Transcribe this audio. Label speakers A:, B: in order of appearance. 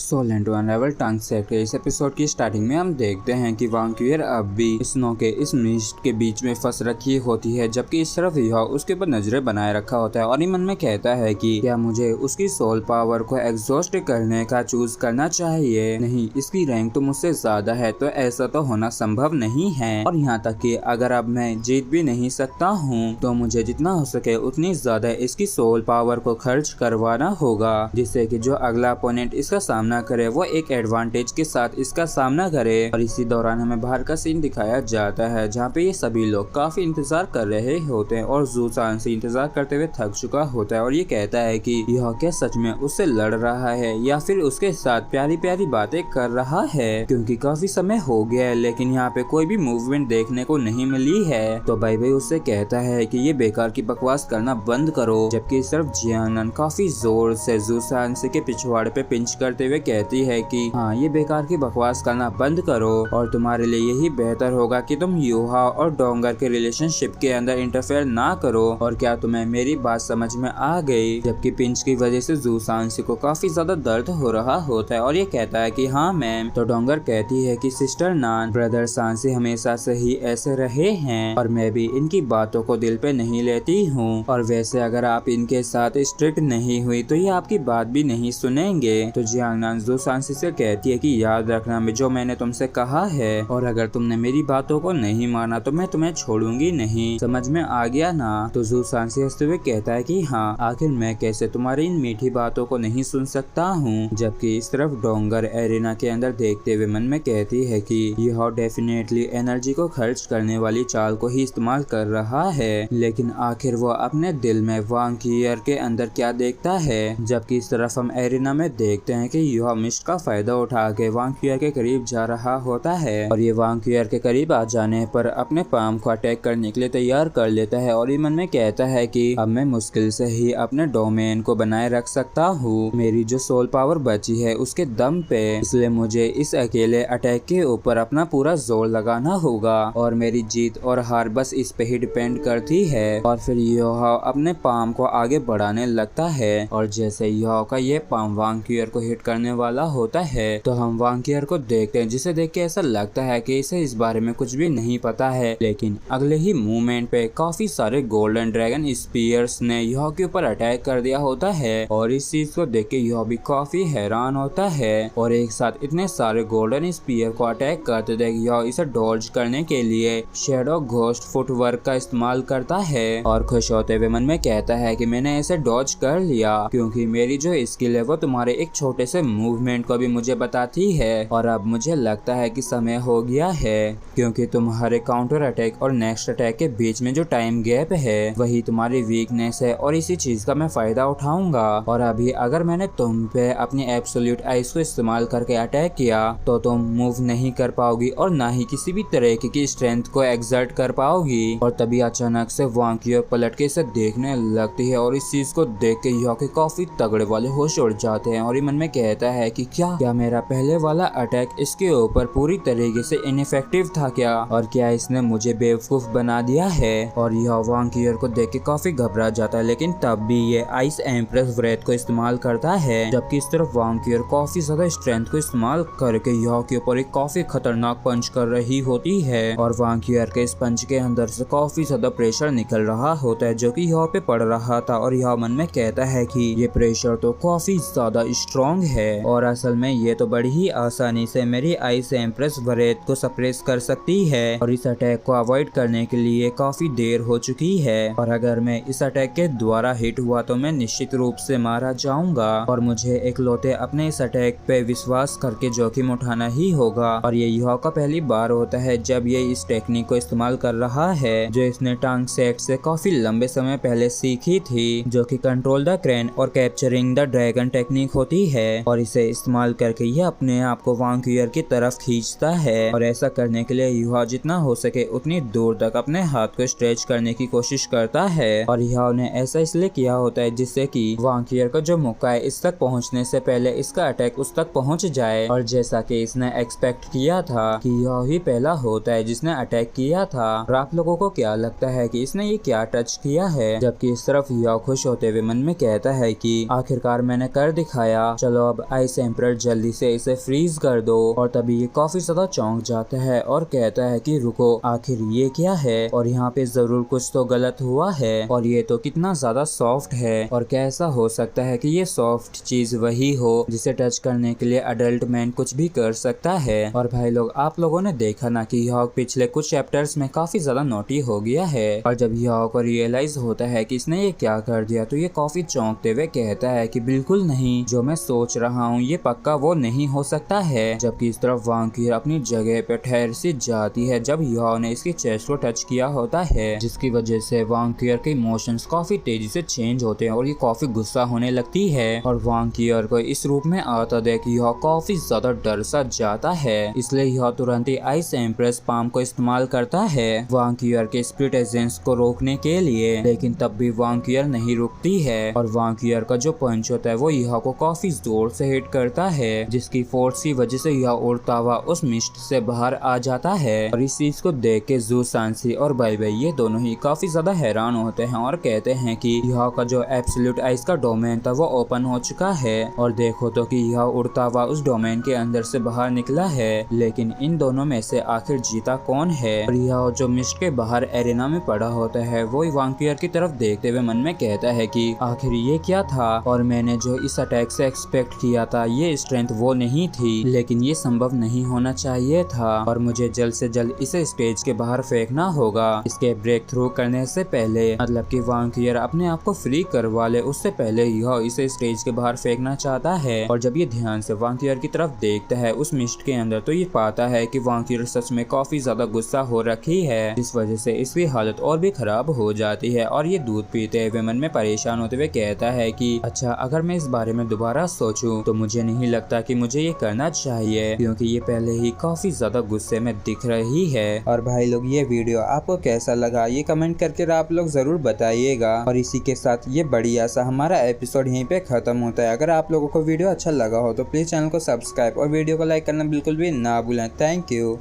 A: Soul and unravel tongue set के इस episode की स्टार्टिंग में हम देखते हैं कि वांक्यूअर अब भी स्नो के इस मिस्ट के बीच में फंस रखी होती है, जबकि इस तरफ यह उसके ऊपर नजरें बनाए रखा होता है और मन में कहता है कि क्या मुझे उसकी सोल पावर को एग्जॉस्ट करने का चूज करना चाहिए। नहीं, इसकी रैंक तो मुझसे ज्यादा है, तो ऐसा तो होना संभव नहीं है। और यहाँ तक कि अगर अब मैं जीत भी नहीं सकता हूँ तो मुझे जितना हो सके उतनी ज्यादा इसकी सोल पावर को खर्च करवाना होगा, जिससे कि जो अगला अपोनेंट इसका सामना करे वो एक एडवांटेज के साथ इसका सामना करे। और इसी दौरान हमें बाहर का सीन दिखाया जाता है जहाँ पे ये सभी लोग काफी इंतजार कर रहे होते हैं और ज़ू सांसी इंतजार करते हुए थक चुका होता है और ये कहता है कि यह क्या सच में उससे लड़ रहा है या फिर उसके साथ प्यारी प्यारी बातें कर रहा है, क्योंकि काफी समय हो गया है लेकिन यहाँ पे कोई भी मूवमेंट देखने को नहीं मिली है। तो भाई उससे कहता है कि ये बेकार की बकवास करना बंद करो, जबकि इस तरफ जियानन काफी जोर से ज़ू सांसी के पिछवाड़े पे पिंच करते हुए कहती है कि हाँ, ये बेकार की बकवास करना बंद करो और तुम्हारे लिए यही बेहतर होगा कि तुम यूहा और डोंगर के रिलेशनशिप के अंदर इंटरफेयर ना करो। और क्या तुम्हें मेरी बात समझ में आ गई? जबकि पिंच की वजह से ज़ू सांसी को काफी ज्यादा दर्द हो रहा होता है और ये कहता है कि हाँ मैम। तो डोंगर कहती है कि सिस्टर नान, ब्रदर सांसी हमेशा से ही ऐसे रहे हैं और मैं भी इनकी बातों को दिल पे नहीं लेती हूँ, और वैसे अगर आप इनके साथ स्ट्रिक्ट नहीं हुई तो ये आपकी बात भी नहीं सुनेंगे। तो जियांगनान ज़ू सांसी से कहती है कि याद रखना जो मैंने तुमसे कहा है, और अगर तुमने मेरी बातों को नहीं माना तो मैं तुम्हें छोड़ूंगी नहीं, समझ में आ गया ना? तो ज़ू सांसी हंसते हुए कहता है कि हाँ, आखिर मैं कैसे तुम्हारी इन मीठी बातों को नहीं सुन सकता हूँ। जबकि इस तरफ डोंगर एरिना के अंदर देखते हुए मन में कहती है कि यह डेफिनेटली एनर्जी को खर्च करने वाली चाल को ही इस्तेमाल कर रहा है, लेकिन आखिर वो अपने दिल में वांकियर के अंदर क्या देखता है। जबकि इस तरफ हम एरिना में देखते हैं कि यह मिस्ट का फायदा उठा के वांकियर के करीब जा रहा होता है और ये वांकियर के करीब आ जाने पर अपने पाम को अटैक करने के लिए तैयार कर लेता है और ये मन में कहता है कि अब मैं मुश्किल से ही अपने डोमेन को बनाए रख सकता हूँ, मेरी जो सोल पावर बची है उसके दम पे, इसलिए मुझे इस अकेले अटैक के ऊपर अपना पूरा जोर लगाना होगा और मेरी जीत और हार बस इस पे ही डिपेंड करती है। और फिर यह अपने पाम को आगे बढ़ाने लगता है और जैसे यह का ये पाम वांकियर को हिट करने वाला होता है तो हम वांकियर को देखते हैं, जिसे देख के ऐसा लगता है कि इसे इस बारे में कुछ भी नहीं पता है। लेकिन अगले ही मूवमेंट पे काफी सारे गोल्डन ड्रैगन स्पीयर्स ने यह के ऊपर अटैक कर दिया होता है और इस चीज को देख के यह भी काफी हैरान होता है और एक साथ इतने सारे गोल्डन स्पीयर को अटैक करते देख यह इसे डॉज करने के लिए शैडो घोस्ट फुटवर्क का इस्तेमाल करता है और खुश होते हुए मन में कहता है कि मैंने इसे डॉज कर लिया, क्योंकि मेरी जो स्किल है वो तुम्हारे एक छोटे से मूवमेंट को भी मुझे बताती है और अब मुझे लगता है कि समय हो गया है, क्योंकि तुम्हारे काउंटर अटैक और नेक्स्ट अटैक के बीच में जो टाइम गैप है वही तुम्हारी वीकनेस है और इसी चीज का मैं फायदा उठाऊंगा। और अभी अगर मैंने तुम पे अपनी एब्सोल्यूट आइस को इस्तेमाल करके अटैक किया तो तुम मूव नहीं कर पाओगी और ना ही किसी भी तरह की स्ट्रेंथ को एक्सर्ट कर पाओगी। और तभी अचानक से वांकियर पलट के इसे देखने लगती है और इस चीज को देख के यह के काफी तगड़े वाले होश उड़ जाते हैं और ये मन में कहता है कि क्या मेरा पहले वाला अटैक इसके ऊपर पूरी तरीके से इनइफेक्टिव था क्या, और क्या इसने मुझे बेवकूफ बना दिया है। और यह वांकियर को देख के काफी घबरा जाता है, लेकिन तब भी ये आइस एम्प्रेस व्रेथ को इस्तेमाल करता है। जबकि इस तरफ वांकियर काफी ज्यादा स्ट्रेंथ को इस्तेमाल करके यह के ऊपर एक काफी खतरनाक पंच कर रही होती है और वांकियर के इस पंच के अंदर से काफी ज्यादा प्रेशर निकल रहा होता है जो कि यहाँ पे पड़ रहा था और यह मन में कहता है कि ये प्रेशर तो काफी ज्यादा स्ट्रॉन्ग है और असल में ये तो बड़ी ही आसानी से मेरी आइस एम्प्रेस व्रेथ को सप्रेस कर सकती है और इस अटैक को अवॉइड करने के लिए काफी देर हो चुकी है और अगर मैं इस अटैक के द्वारा हिट हुआ तो मैं निश्चित रूप से मारा जाऊंगा और मुझे इकलौते अपने इस अटैक पे विश्वास करके जोखिम उठाना ही होगा। और ये युवा का पहली बार होता है जब ये इस टेक्निक को इस्तेमाल कर रहा है जो इसने टांग सेट से काफी लंबे समय पहले सीखी थी, जो कि कंट्रोल द क्रेन और कैप्चरिंग द ड्रैगन टेक्निक होती है और इसे इस्तेमाल करके ये अपने आप को वांकियर की तरफ खींचता है और ऐसा करने के लिए युवा जितना हो सके उतनी दूर तक अपने हाथ को स्ट्रेच करने की कोशिश करता है और युवा ने ऐसा इसलिए किया होता है जिससे कि वांकियर का जो मौका है इस तक पहुंचने से पहले इसका अटैक उस तक पहुंच जाए। और जैसा कि इसने एक्सपेक्ट किया था कि यह ही पहला होता है जिसने अटैक किया था। और आप लोगों को क्या लगता है कि इसने ये क्या टच किया है? जबकि इस तरफ यह खुश होते हुए मन में कहता है कि आखिरकार मैंने कर दिखाया, चलो अब आइस एम्परर जल्दी से इसे फ्रीज कर दो। और तभी ये काफी ज्यादा चौंक जाता है और कहता है कि रुको, आखिर ये क्या है और यहाँ पे जरूर कुछ तो गलत हुआ है और ये तो कितना ज्यादा सॉफ्ट है और क्या ऐसा हो सकता है कि ये सॉफ्ट चीज वही हो जिसे टच करने के लिए अडल्ट मैन कुछ भी कर सकता है। और भाई लोग, आप लोगों ने देखा ना कि यॉक पिछले कुछ चैप्टर्स में काफी ज्यादा नोटी हो गया है और जब यॉक को रियलाइज होता है कि इसने ये क्या कर दिया तो ये काफी चौंकते हुए कहता है कि बिल्कुल नहीं, जो मैं सोच रहा हूँ ये पक्का वो नहीं हो सकता है। जबकि इस तरफ वांगक्यूर अपनी जगह पे ठहर सी जाती है जब यॉ ने इसकी चेस्ट को टच किया होता है, जिसकी वजह से वांगक्यूर के इमोशंस काफी तेजी से चेंज होते हैं और ये काफी गुस्सा होने लगती है। और वांगक्यूर को इस रूप में आता देख यॉ काफी ज्यादा डर सा जाता है, इसलिए यॉ तुरंत ही आइस एम्प्रेस पाम को इस्तेमाल करता है वांगक्यूर के स्प्लिट एजेंट्स को रोकने के लिए। लेकिन तब भी वांगक्यूर नहीं रुकती है और वांगक्यूर का जो पंच होता है वो यॉ को काफी जोर से हिट करता है, जिसकी फोर्स की वजह से यह उड़ता हुआ उस मिस्ट से बाहर आ जाता है। और इस चीज को देख के जू सांसी और बाई बाई ये दोनों ही काफी ज्यादा हैरान होते हैं और कहते हैं कि यह का जो एब्सोल्यूट आइस का डोमेन था वो ओपन हो चुका है और देखो तो कि यह उड़ता हुआ उस डोमेन के अंदर से बाहर निकला है। लेकिन इन दोनों में से आखिर जीता कौन है? और यह जो मिस्ट के बाहर एरिना में पड़ा होता है वो वांगक्यूर की तरफ देखते हुए मन में कहता है कि आखिर ये क्या था और मैंने जो इस अटैक से एक्सपेक्ट किया था ये स्ट्रेंथ वो नहीं थी, लेकिन ये संभव नहीं होना चाहिए था और मुझे जल्द से जल्द इसे स्टेज के बाहर फेंकना होगा। इसके ब्रेक थ्रू करने से पहले, मतलब कि वांगक्यूर अपने आप को फ्री करवा ले उससे पहले यह इसे स्टेज के बाहर फेंकना चाहता है। और जब ये ध्यान से वांगक्यूर की तरफ देखता है उस मिस्ट के अंदर तो ये पाता है कि वांगक्यूर सच में काफी ज्यादा गुस्सा हो रखी है, जिस वजह से इसकी हालत और भी खराब हो जाती है। और ये दूध पीते हुए मन में परेशान होते हुए कहता है कि अच्छा, अगर मैं इस बारे में दोबारा सोचूं तो मुझे नहीं लगता कि मुझे ये करना चाहिए, क्योंकि ये पहले ही काफी ज्यादा गुस्से में दिख रही है। और भाई लोग, ये वीडियो आपको कैसा लगा ये कमेंट करके आप लोग जरूर बताइएगा। और इसी के साथ ये बढ़िया सा हमारा एपिसोड यहीं पे खत्म होता है। अगर आप लोगों को वीडियो अच्छा लगा हो तो प्लीज चैनल को सब्सक्राइब और वीडियो को लाइक करना बिल्कुल भी ना भूलें। Thank you.